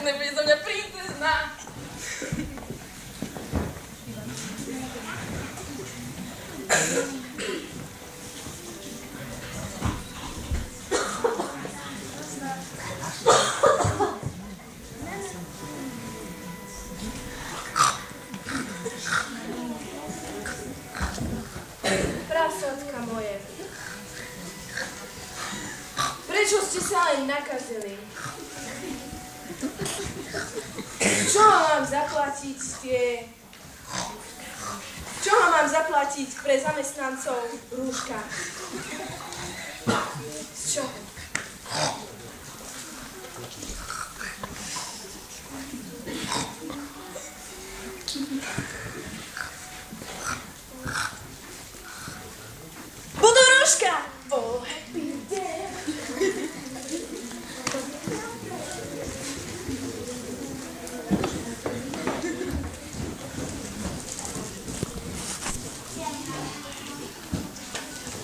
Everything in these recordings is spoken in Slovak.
nebude zo mňa princezna. Prasatka moje. Prečo ste sa len nakazili? Čo mám zaplatiť Čo mám zaplatiť pre zamestnancov rúška? Z čoho? Budú rúška! Oh, happy day!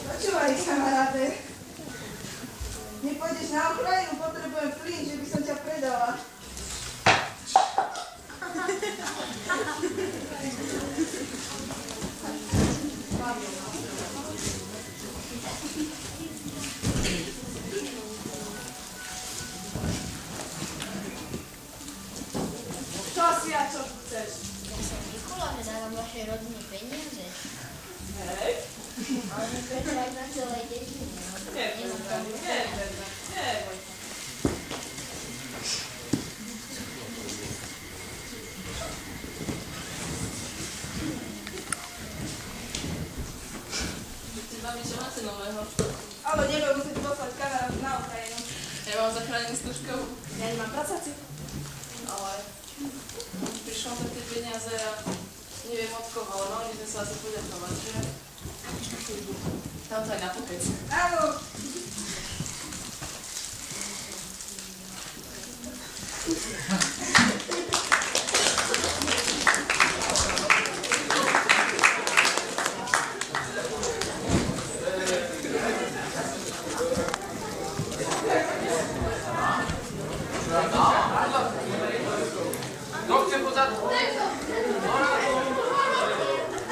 Počúvaj, kamaráde. Nepôjdeš na Ukrajinu, potrebujem plyn, že by som ťa predala. Čo si a čo chceš? Ja som Nikola, že dávam vašej rodine peniaze. Hej? Ale my preto aj na celej dedine. Čo máte nového? Ale neboj, musím poslať kamarátu na Ukrajinu. Ja mám zachránenú služkou, Ja nemám pracaci. ale prišlo za tie peniaze a neviem od koho, ale mali by sme sa asi poďakovať, že? Tam to aj na pokec. Áno,